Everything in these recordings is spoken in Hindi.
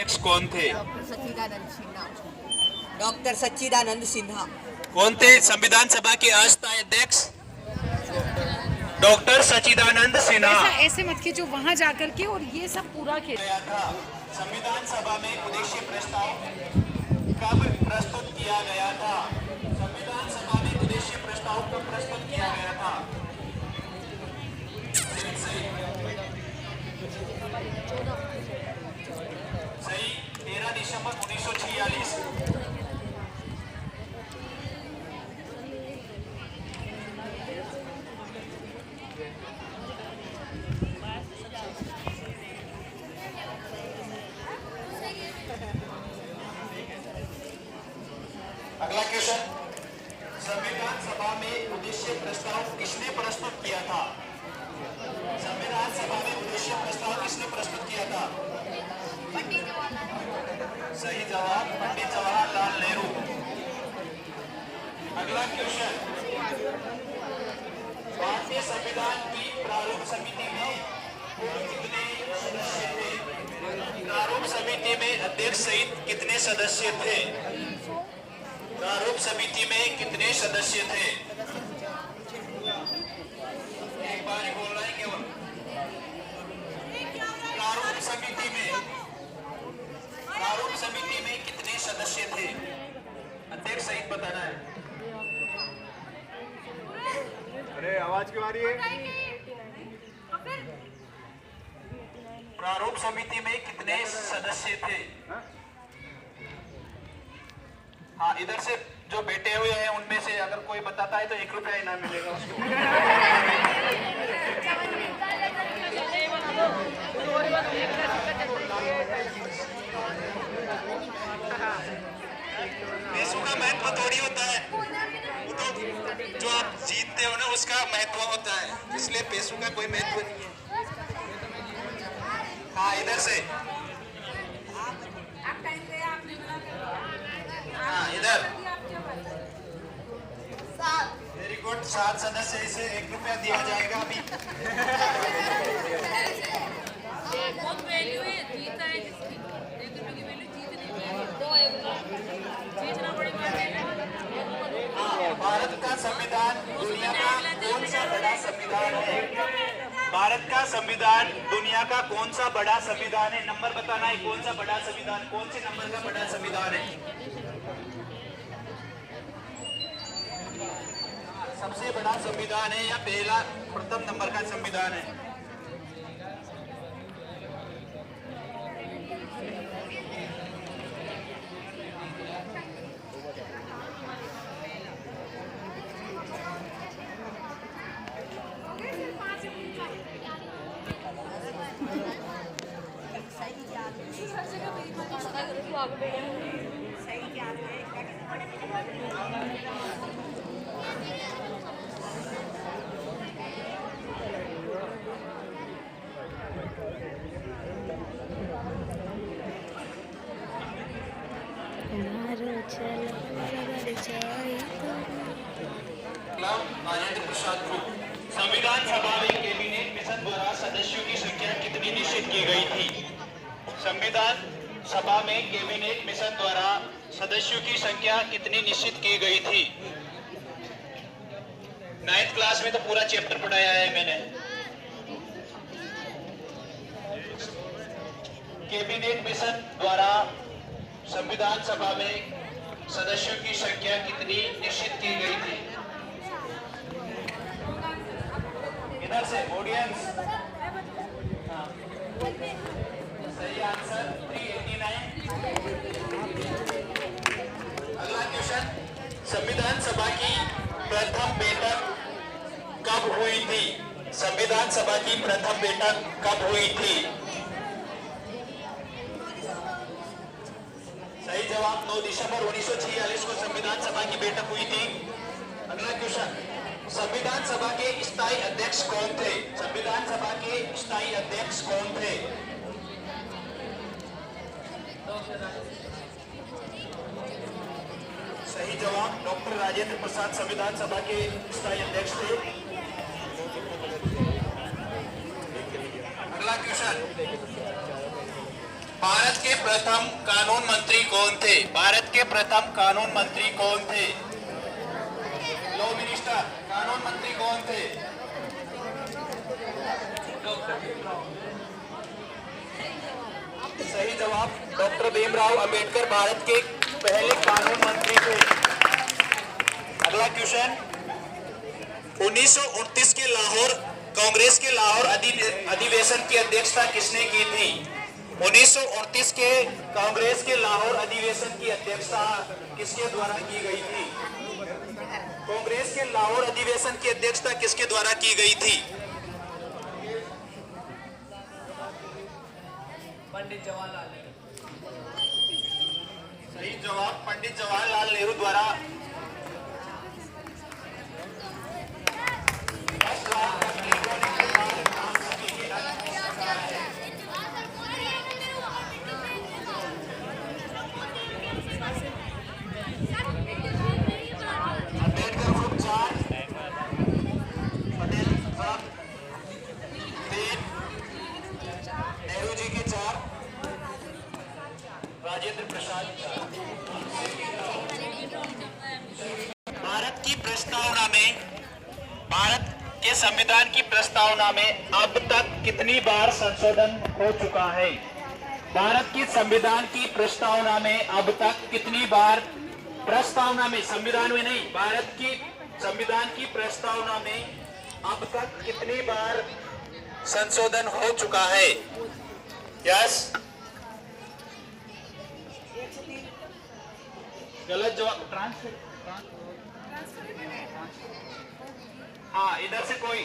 अध्यक्ष कौन थे? सच्चिदानंद सिन्हा। डॉक्टर सच्चिदानंद सिन्हा। कौन थे संविधान सभा के अस्थायी अध्यक्ष? डॉक्टर सच्चिदानंद सिन्हा। ऐसे मत खींचो, वहाँ जाकर के और ये सब पूरा खेल गया था। संविधान सभा में उद्देश्य प्रस्ताव कब प्रस्तुत किया गया था? संविधान सभा में उद्देश्य प्रस्ताव कब प्रस्तुत किया गया था? सही 13 दिसंबर 1946। अगला क्वेश्चन, संविधान सभा में उद्देश्य प्रस्ताव किसने प्रस्तुत किया था? संविधान सभा में उद्देश्य प्रस्ताव किसने प्रस्तुत किया था? सही जवाब पंडित जवाहरलाल नेहरू। अगला क्वेश्चन, भारतीय संविधान की प्रारूप समिति में कितने सदस्य थे? प्रारूप समिति में अध्यक्ष सहित कितने सदस्य थे? प्रारूप समिति में कितने सदस्य थे? एक बार ही बोल रहा है केवल। प्रारूप समिति में कितने सदस्य थे? अध्यक्ष सहित बताना है। अरे आवाज क्यों आ रही है? प्रारूप समिति में कितने सदस्य थे? हाँ, इधर से जो बैठे हुए हैं उनमें से अगर कोई बताता है तो 1 रुपया इनाम मिलेगा उसको। पैसों का महत्व थोड़ी होता है, वो तो जो आप जीतते हो ना उसका महत्व होता है, इसलिए पैसों का कोई महत्व नहीं है। हाँ, इधर से। हाँ, इधर। Very good. 7 सदस्य, इसे 1 रुपया दिया जाएगा अभी। बहुत वैल्यू है, जीता है जिसकी 1 रुपये की वैल्यू जीतने में, जीतना बड़ी बात है। भारत का संविधान दुनिया का कौन सा बड़ा संविधान है? भारत का संविधान दुनिया का कौन सा बड़ा संविधान है? नंबर बताना है, कौन सा बड़ा संविधान, कौन से नंबर का बड़ा संविधान है? सबसे बड़ा संविधान है या पहला प्रथम नंबर का संविधान है? राजेंद्र प्रसाद ग्रुप। संविधान सभा में कैबिनेट मिशन द्वारा सदस्यों की संख्या कितनी निश्चित की गई थी? संविधान सभा में कैबिनेट मिशन द्वारा सदस्यों की संख्या कितनी निश्चित की गई थी? 9th क्लास में तो पूरा चैप्टर पढ़ाया है मैंने। कैबिनेट मिशन द्वारा संविधान सभा में सदस्यों की संख्या कितनी निश्चित की गई थी? इधर से ऑडियंस। सही आंसर 389। अगला क्वेश्चन, संविधान सभा की प्रथम बैठक कब हुई थी? संविधान सभा की प्रथम बैठक कब हुई थी? सही जवाब 9 दिसंबर 1946 को संविधान सभा की बैठक हुई थी। अगला क्वेश्चन, संविधान सभा के स्थायी अध्यक्ष कौन थे? संविधान सभा के स्थायी अध्यक्ष कौन थे? सही जवाब डॉक्टर राजेंद्र प्रसाद संविधान सभा के स्थायी अध्यक्ष थे। अगला क्वेश्चन, भारत के प्रथम कानून मंत्री कौन थे? भारत के प्रथम कानून मंत्री कौन थे? लॉ मिनिस्टर, कानून मंत्री कौन थे? सही जवाब, डॉक्टर भीमराव अंबेडकर भारत के पहले कानून मंत्री थे। अगला क्वेश्चन, 1929 के लाहौर कांग्रेस के लाहौर अधिवेशन की अध्यक्षता किसने की थी? 1929 के कांग्रेस के लाहौर अधिवेशन की अध्यक्षता किसके द्वारा की गई थी? कांग्रेस के लाहौर अधिवेशन की अध्यक्षता किसके द्वारा की गई थी? पंडित जवाहरलाल नेहरू। सही जवाब, पंडित जवाहरलाल नेहरू द्वारा। अंबेडकर ग्रुप 4, पटेल साहब 3, नेहरू जी के 4, राजेंद्र प्रसाद 4। भारत की प्रस्तावना में, भारत के संविधान की प्रस्तावना में अब तक कितनी बार संशोधन हो चुका है? भारत की संविधान की प्रस्तावना में अब तक कितनी बार, प्रस्तावना में, संविधान में नहीं, भारत की संविधान की प्रस्तावना में अब तक कितनी बार संशोधन हो चुका है? यस, गलत जवाब। ट्रांसफर, हाँ, इधर से कोई,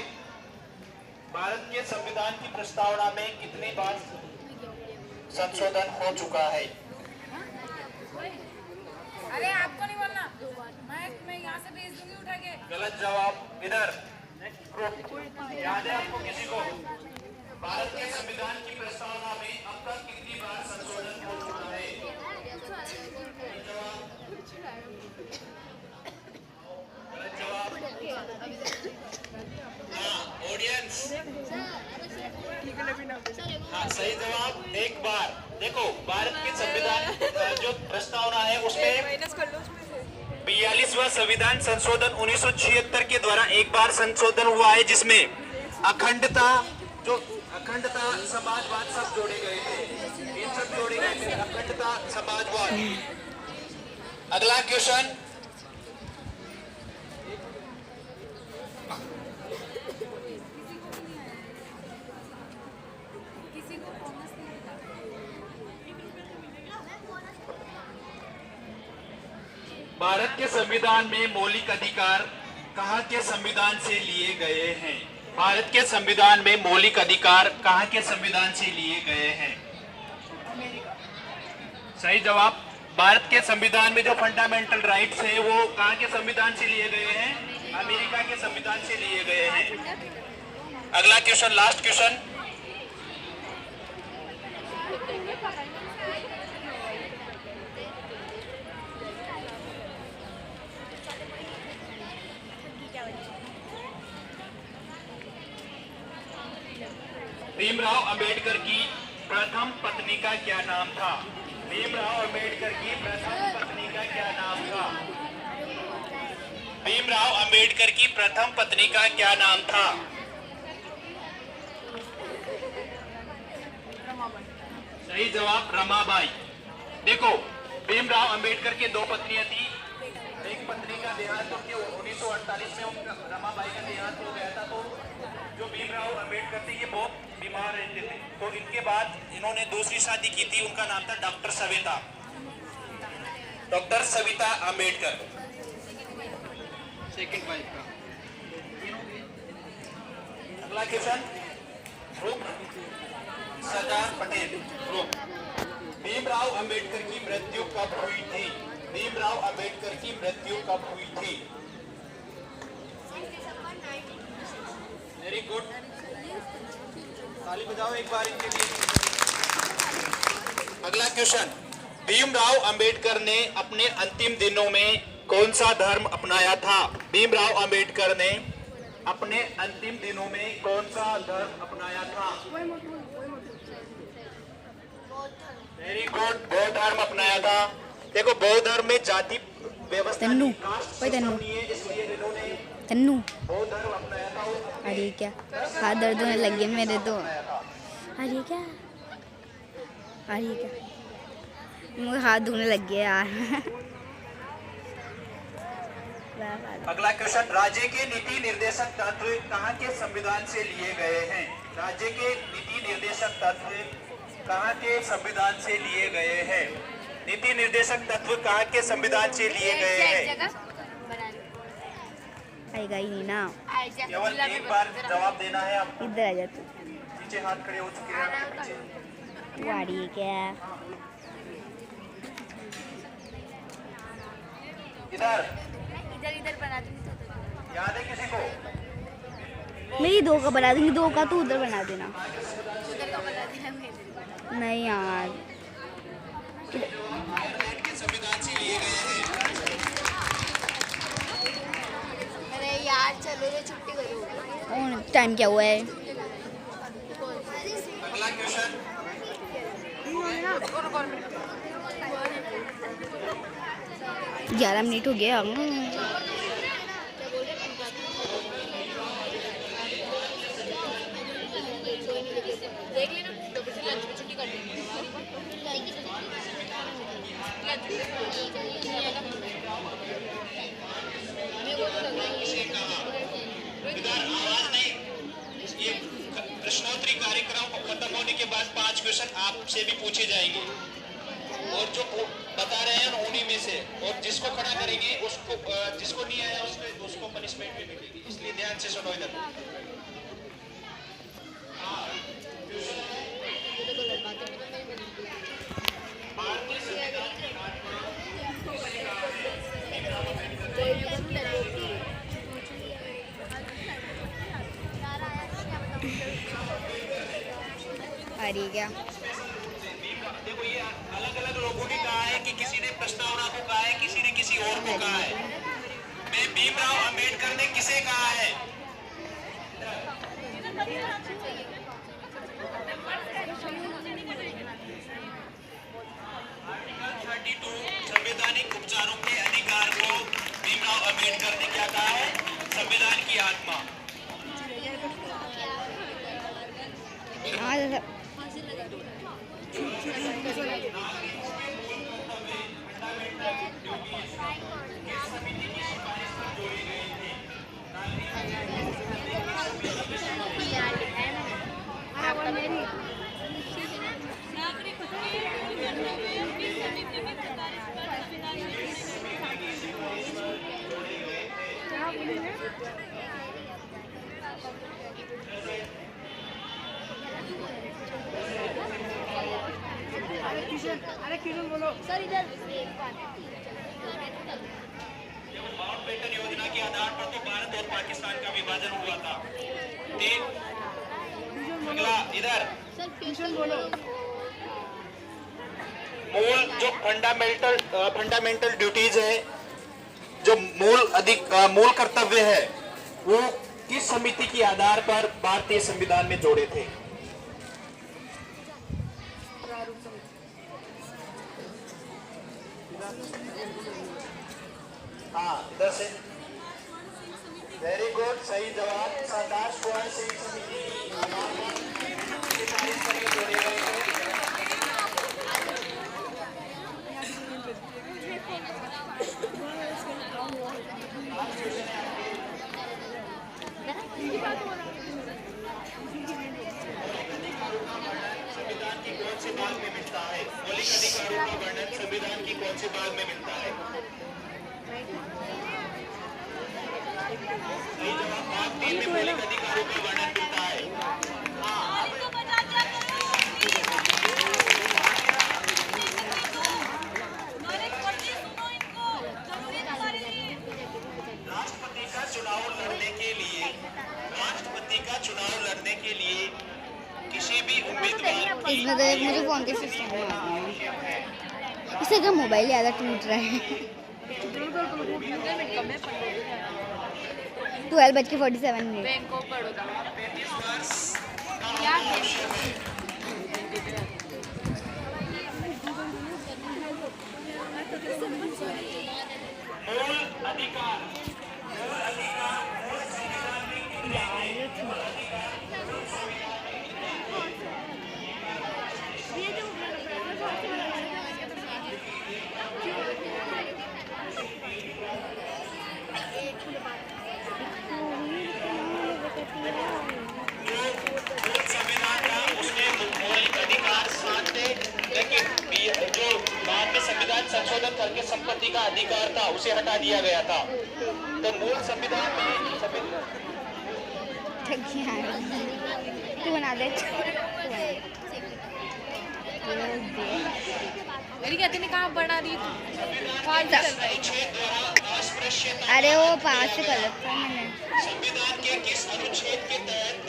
भारत के संविधान की प्रस्तावना में कितनी बार संशोधन हो चुका है? अरे आपको नहीं बोलना, मैं यहाँ से भेज दूंगी उठा के। गलत जवाब। इधर याद है आपको किसी को? भारत के संविधान की प्रस्तावना में अब तक कितनी बार संशोधन हो चुका है? गलत जवाब। ऑडियंस, हाँ, सही जवाब, एक बार। देखो, भारत के संविधान जो प्रस्तावना है उसमें 42वां संविधान संशोधन 1976 के द्वारा एक बार संशोधन हुआ है, जिसमें अखंडता, जो अखंडता, समाजवाद सब जोड़े गए थे, इन सब जोड़े गए थे, अखंडता, समाजवाद। अगला क्वेश्चन, भारत के संविधान में मौलिक अधिकार कहाँ के संविधान से लिए गए हैं? भारत के संविधान में मौलिक अधिकार कहाँ के संविधान से लिए गए हैं? सही जवाब, भारत के संविधान में जो फंडामेंटल राइट्स है वो कहाँ के संविधान से लिए गए हैं? अमेरिका के संविधान से लिए गए हैं। अगला question, last question, Bhimrao Ambedkar की प्रथम पत्नी का क्या नाम था? भीमराव अंबेडकर की प्रथम पत्नी का क्या नाम था? भीमराव अंबेडकर की प्रथम पत्नी का क्या नाम था? सही जवाब, रमाबाई। देखो, भीमराव अंबेडकर के दो पत्नियां थी, एक पत्नी का देहांत होकर 1948 में उनका, रमाबाई का देहांत हो गया था। तो जो भीमराव अंबेडकर थे ये बहुत बीमार रहते थे, तो इनके बाद इन्होंने दूसरी शादी की थी, उनका नाम था doctor Savita, doctor Savita Ambedkar, second wife का। अगला क्वेश्चन, सरदार पटेल, भीमराव अंबेडकर की मृत्यु कब हुई थी? भीमराव अंबेडकर की मृत्यु कब हुई थी? वेरी गुड, ताली बजाओ एक बार इनके लिए। अगला क्वेश्चन, भीमराव अंबेडकर ने अपने अंतिम दिनों में कौन सा धर्म अपनाया था? भीमराव अंबेडकर ने अपने अंतिम दिनों में कौन सा धर्म अपनाया था? वेरी गुड, बौद्ध धर्म अपनाया था। देखो बौद्ध धर्म में जाति व्यवस्था तन्नू, नहीं, कास्ट कोई सिस्टम तन्नू। नहीं है, इसलिए इन्होंने तन्नू, बौद्ध धर्म अपनाया था और अरे क्या हाथ दर्द होने लग गए मेरे तो। अरे क्या, अरे क्या मुझे हाथ धोने लग गया यार। अगला क्वेश्चन, राज्य के नीति निर्देशक तत्व कहाँ के संविधान से लिए गए हैं? राज्य के नीति निर्देशक तत्व कहाँ के संविधान से लिए गए हैं? नीति निर्देशक तत्व कहाँ के संविधान से लिए गए हैं? आएगा ही नहीं ना, केवल एक बार जवाब देना है आपको। इधर आ जा तू। नीचे हाथ खड़े हो चुके हैं आपके पीछे। तू आ रही है क्या? इधर इधर बना दूंगी तो याद है किसी को? मेरी दो का बना दूंगी, दो का तू उधर बना देना। उधर का बना दिया मैंने। नहीं यार, के संविधान से लिए गए हैं। अरे यार चलो रे छुट्टी करो। और टाइम क्या हुआ है? अगला क्वेश्चन, 11 मिनट हो गया। देख लेना तो फिर लंच में छुट्टी कर लेंगे। ये प्रश्नोत्तरी कार्यक्रम खत्म होने के बाद 5 क्वेश्चन आपसे भी पूछे जाएंगे और जो बता रहे हैं उन्हीं में से, और जिसको खड़ा करेंगे उसको, जिसको नहीं आया उसको पनिशमेंट भी मिलेगी, इसलिए ध्यान से सुनो इधर। अरे क्या, देखो ये अलग अलग लोगों ने कहा है कि किसी ने प्रस्तावना को कहा है, किसी ने किसी और को कहा है। मैं भीमराव अंबेडकर ने किसे कहा है? आर्टिकल 32 संवैधानिक उपचारों के अधिकार को भीमराव अंबेडकर ने क्या कहा है? संविधान की आत्मा। हाँ माउंटबेटन योजना के आधार पर तो भारत और पाकिस्तान का विभाजन हुआ था। ठीक, अगला इधर मूल जो फंडामेंटल ड्यूटीज है, जो मूल कर्तव्य है, वो किस समिति के आधार पर भारतीय संविधान में जोड़े थे? हाँ, इधर से। वेरी गुड, सही जवाब। सरदार सरोवर सिंह समिति के तारीख पर ये जोड़े गए थे। संविधान की कौन से भाग में मिलता है? मौलिक अधिकारों का वर्णन संविधान की कौन से भाग में मिलता है? सही जवाब, भाग 3 में मौलिक अधिकारों का वर्णन मिलता है। राष्ट्रपति का चुनाव लड़ने के लिए किसी भी उम्मीदवार इसमें तो मुझे फोन के सिस्टम में इसे क्या मोबाइल ज़्यादा टूट रहा है। 12:47 बैंक ऑफ बड़ौदा संशोधन करके संपत्ति का अधिकार था उसे हटा दिया गया था। तो मूल संविधान में तू बना दे। मेरी कहते ने कहा बना रही अरे वो पास से कर रखा मैंने। संविधान के किस अनुच्छेद के तहत